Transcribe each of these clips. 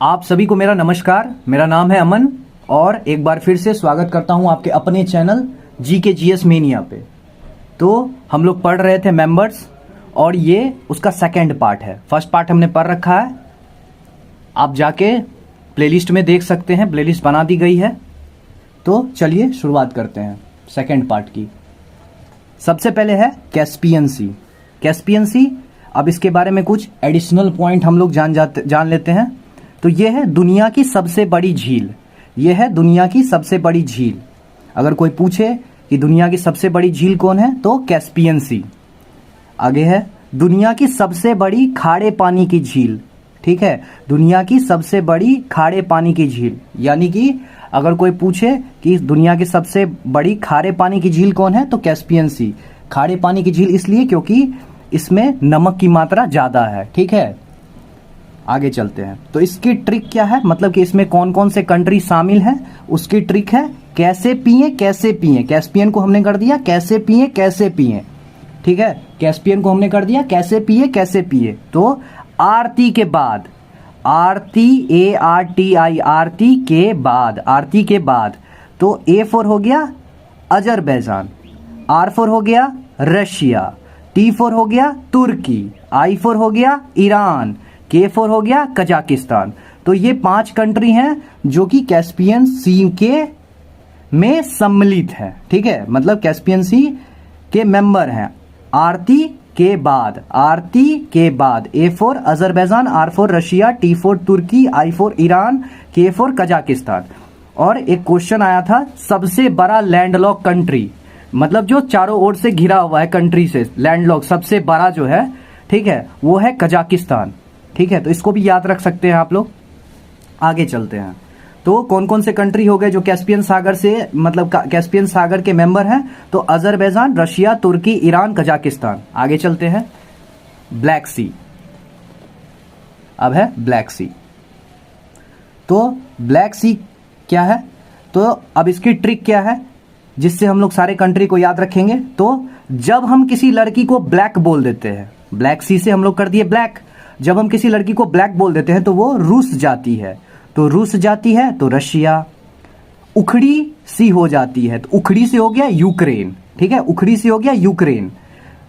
आप सभी को मेरा नमस्कार। मेरा नाम है अमन और एक बार फिर से स्वागत करता हूं आपके अपने चैनल जीके जीएस मेनिया पे। तो हम लोग पढ़ रहे थे मेंबर्स और ये उसका सेकंड पार्ट है। फर्स्ट पार्ट हमने पढ़ रखा है, आप जाके प्लेलिस्ट में देख सकते हैं, प्लेलिस्ट बना दी गई है। तो चलिए शुरुआत करते हैं सेकंड पार्ट की। सबसे पहले है कैस्पियन सी। कैस्पियन सी, अब इसके बारे में कुछ एडिशनल पॉइंट हम लोग जान लेते हैं। तो ये है दुनिया की सबसे बड़ी झील। ये है दुनिया की सबसे बड़ी झील। अगर कोई पूछे कि दुनिया की सबसे बड़ी झील कौन है तो कैस्पियन सी। आगे है दुनिया की सबसे बड़ी खारे पानी की झील। ठीक है, दुनिया की सबसे बड़ी खारे पानी की झील, यानी कि अगर कोई पूछे कि दुनिया की सबसे बड़ी खारे पानी की झील कौन है तो कैस्पियन सी। खारे पानी की झील इसलिए क्योंकि इसमें नमक की मात्रा ज्यादा है। ठीक है, आगे चलते हैं। तो इसकी ट्रिक क्या है, मतलब कि इसमें कौन कौन से कंट्री शामिल है, उसकी ट्रिक है कैसे पिए कैसे पिए। कैस्पियन को हमने कर दिया कैसे पिए कैसे पिए। ठीक है, कैस्पियन को हमने कर दिया कैसे पिए कैसे पिए। तो आरती के बाद, आरती ARTI, आरती के बाद, आरती के बाद तो A फॉर हो गया अजरबैजान, R फॉर हो गया रशिया, T फॉर हो गया तुर्की, I फॉर हो गया ईरान, K फॉर हो गया कजाकिस्तान। तो ये 5 कंट्री हैं जो कि कैस्पियन सी के में सम्मिलित है। ठीक है, मतलब कैस्पियन सी के मेंबर हैं। आरती के बाद, आरती के बाद A for Azerbaijan, R for Russia, T for Turkey, I for Iran, K for Kazakhstan. और एक क्वेश्चन आया था सबसे बड़ा लैंडलॉक कंट्री, मतलब जो चारों ओर से घिरा हुआ है कंट्री से, लैंडलॉक सबसे बड़ा जो है, ठीक है, वो है कजाकिस्तान। ठीक है, तो इसको भी याद रख सकते हैं आप लोग। आगे चलते हैं। तो कौन कौन से कंट्री हो गए जो कैस्पियन सागर से, मतलब कैस्पियन सागर के मेंबर हैं, तो अजरबैजान, रशिया, तुर्की, ईरान, कजाकिस्तान। आगे चलते हैं। ब्लैक सी, अब है ब्लैक सी। तो ब्लैक सी क्या है, तो अब इसकी ट्रिक क्या है जिससे हम लोग सारे कंट्री को याद रखेंगे। तो जब हम किसी लड़की को ब्लैक बोल देते हैं, ब्लैक सी से हम लोग कर दिए ब्लैक, जब हम किसी लड़की को ब्लैक बोल देते हैं तो वो रूस जाती है, तो रूस जाती है तो रशिया। उखड़ी सी हो जाती है तो उखड़ी से हो गया यूक्रेन। ठीक है, उखड़ी से हो गया यूक्रेन,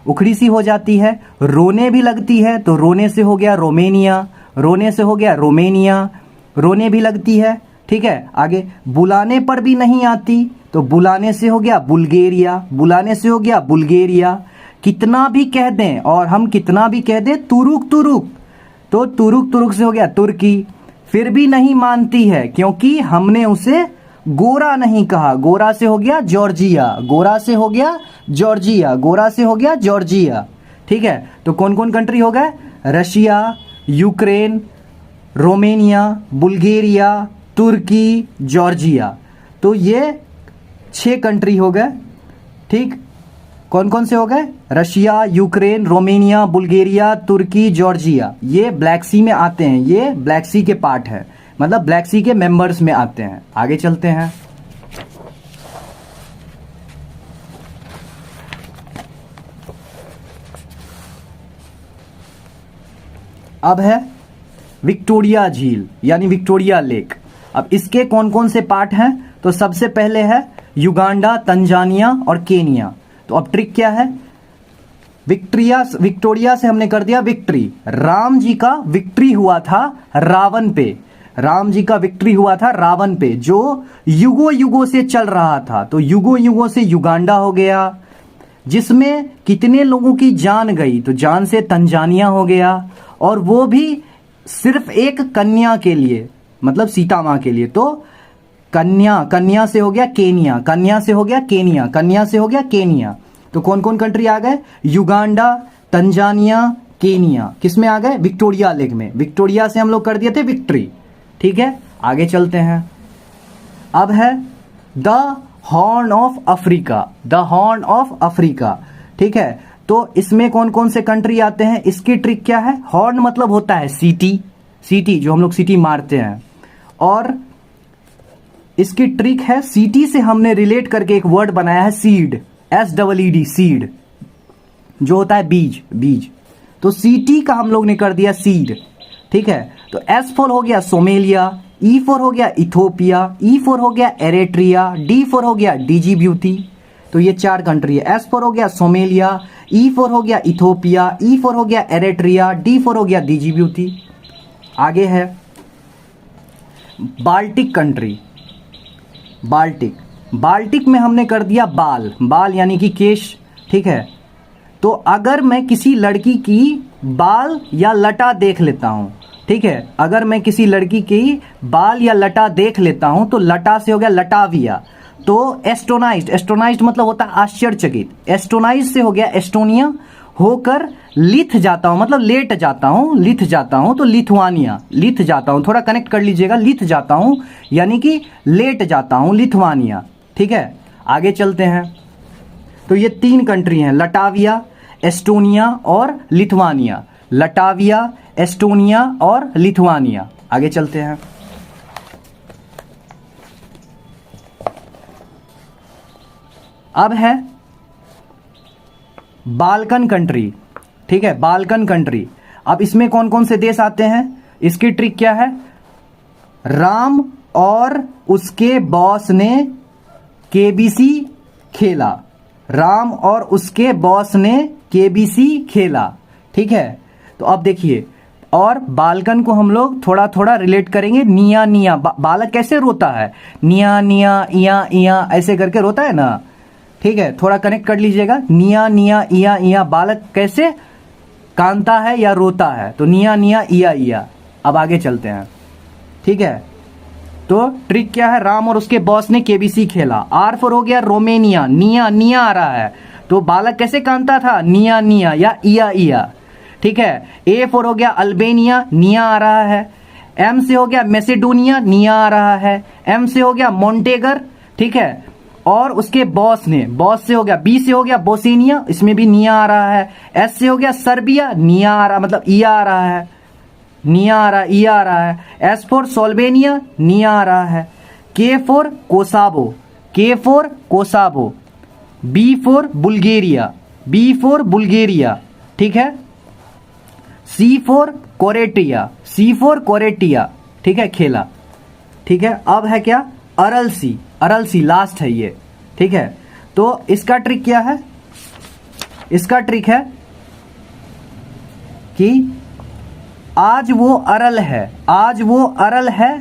उखड़ी सी हो जाती है। रोने भी लगती है तो रोने से हो गया रोमेनिया, रोने से हो गया रोमेनिया, रोने भी लगती है। ठीक है, आगे बुलाने पर भी नहीं आती तो बुलाने से हो गया बुल्गेरिया, बुलाने से हो गया बुल्गेरिया। कितना भी कह दें, और हम कितना भी कह दें तुरुक तुरुक, तो तुरुक तुरुक से हो गया तुर्की। फिर भी नहीं मानती है क्योंकि हमने उसे गोरा नहीं कहा, गोरा से हो गया जॉर्जिया, गोरा से हो गया जॉर्जिया, गोरा से हो गया जॉर्जिया। ठीक है, तो कौन कौन कंट्री हो गए, रशिया, यूक्रेन, रोमेनिया, बुल्गेरिया, तुर्की, जॉर्जिया। तो ये 6 कंट्री हो गए। ठीक, कौन कौन से हो गए, रशिया, यूक्रेन, रोमेनिया, बुल्गारिया, तुर्की, जॉर्जिया। ये ब्लैक सी में आते हैं, ये ब्लैक सी के पार्ट है, मतलब ब्लैक सी के मेंबर्स में आते हैं। आगे चलते हैं। अब है विक्टोरिया झील यानी विक्टोरिया लेक। अब इसके कौन कौन से पार्ट हैं, तो सबसे पहले है युगांडा, तंजानिया और केनिया। तो अब ट्रिक क्या है, विक्टोरिया से हमने कर दिया विक्ट्री। राम जी का विक्ट्री हुआ था रावण पे, राम जी का विक्ट्री हुआ था रावण पे जो युगों युगों से चल रहा था। तो युगों युगों से युगांडा हो गया, जिसमें कितने लोगों की जान गई, तो जान से तंजानिया हो गया, और वो भी सिर्फ एक कन्या के लिए, मतलब सीता मां के लिए। तो कन्या, कन्या से हो गया केनिया, कन्या से हो गया केनिया, कन्या से हो गया केनिया। तो कौन कौन कंट्री आ गए, युगांडा, तंजानिया, केनिया, किस में आ गए, विक्टोरिया लेक में। विक्टोरिया से हम लोग कर दिए थे विक्ट्री। ठीक है, आगे चलते हैं। अब है the horn of Africa, the horn of Africa. ठीक है, तो इसमें कौन कौन से कंट्री आते हैं, इसकी ट्रिक क्या है, हॉर्न मतलब होता है सीटी, सीटी जो हम लोग सीटी मारते हैं, और इसकी ट्रिक है सीटी से हमने रिलेट करके एक वर्ड बनाया है सीड, SEED, सीड जो होता है बीज, बीज। तो सीटी का हम लोग ने कर दिया सीड। ठीक है। तो S4 हो गया सोमेलिया, E4 हो गया इथोपिया, E4 हो गया एरिट्रिया, D4 हो गया डिजिब्यूटी। तो ये 4 कंट्री है। S4 हो गया सोमेलिया, E4 हो गया इथोपिया, E4 हो गया एरिट्रिया, D4 हो गया डिजिब्यूटी। आगे है बाल्टिक कंट्री। बाल्टिक में हमने कर दिया बाल यानी कि केश, ठीक है। तो अगर मैं किसी लड़की की बाल या लटा देख लेता हूं, ठीक है, अगर मैं किसी लड़की की बाल या लटा देख लेता हूं तो लटा से हो गया लटाविया। तो एस्टोनाइज्ड मतलब होता है आश्चर्यचकित, एस्टोनाइज्ड से हो गया एस्टोनिया, होकर लिथ जाता हूं मतलब लेट जाता हूं, लिथ जाता हूं तो लिथुआनिया, लिथ जाता हूं, थोड़ा कनेक्ट कर लीजिएगा, लिथ जाता हूं यानी कि लेट जाता हूं, लिथुआनिया, ठीक है। आगे चलते हैं। तो ये 3 कंट्री हैं, लटाविया, एस्टोनिया और लिथुआनिया। लटाविया, एस्टोनिया और लिथुआनिया। आगे चलते हैं। अब है बाल्कन कंट्री, ठीक है, बाल्कन कंट्री। अब इसमें कौन कौन से देश आते हैं, इसकी ट्रिक क्या है? राम और उसके बॉस ने केबीसी खेला, राम और उसके बॉस ने केबीसी खेला, ठीक है। तो अब देखिए, और बाल्कन को हम लोग थोड़ा थोड़ा रिलेट करेंगे, निया निया, बालक कैसे रोता है, निया निया इया इया ऐसे करके रोता है ना, ठीक है, थोड़ा कनेक्ट कर लीजिएगा, निया निया इया इया, बालक कैसे कांता है या रोता है, तो निया निया इया इया। अब आगे चलते हैं, ठीक है। तो ट्रिक क्या है, राम और उसके बॉस ने केबीसी खेला। R4 हो गया रोमेनिया, निया निया आ रहा है, तो बालक कैसे कांता था, निया निया या इया इया, ठीक है। A4 हो गया अल्बेनिया, निया आ रहा है। M से हो गया मैसेडोनिया, निया आ रहा है। M से हो गया मोन्टेगर, ठीक है, और उसके बॉस ने, बॉस से हो गया, B से हो गया बोस्निया, इसमें भी निया आ रहा है। S से हो गया सर्बिया, निया आ रहा, मतलब इया आ रहा है, निया आ रहा है, इया आ रहा है। S4 सोल्वेनिया, निया आ रहा है। K4 कोसावो, K4 कोसावो। B4 Bulgaria, B4 Bulgaria, ठीक है। C4 कोरेटिया, C4 कोरेटिया, ठीक है, खेला, ठीक है। अब है क्या, अरलसी, अरलसी लास्ट है ये, ठीक है। तो इसका ट्रिक क्या है, इसका ट्रिक है कि आज वो अरल है, आज वो अरल है,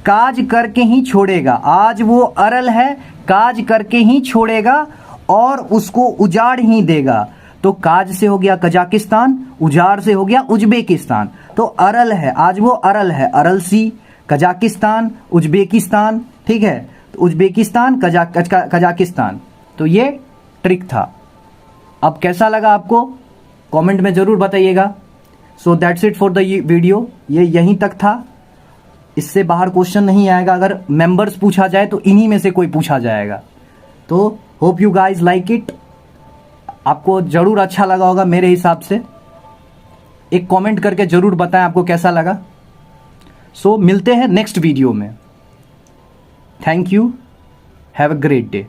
काज करके ही छोड़ेगा, आज वो अरल है, काज करके ही छोड़ेगा और उसको उजाड़ ही देगा। तो काज से हो गया कजाकिस्तान, उजाड़ से हो गया उज्बेकिस्तान। तो अरल है, आज वो अरल है, अरलसी, कजाकिस्तान, उज्बेकिस्तान, ठीक है। तो उज्बेकिस्तान, कजाकिस्तान। तो ये ट्रिक था। अब कैसा लगा आपको कमेंट में जरूर बताइएगा। So that's it for the video, ये यहीं तक था, इससे बाहर क्वेश्चन नहीं आएगा। अगर मेंबर्स पूछा जाए तो इन्हीं में से कोई पूछा जाएगा। तो hope you guys like it, आपको जरूर अच्छा लगा होगा मेरे हिसाब से। एक कमेंट करके जरूर बताएं आपको कैसा लगा। सो मिलते हैं नेक्स्ट वीडियो में। Thank you, have a great day.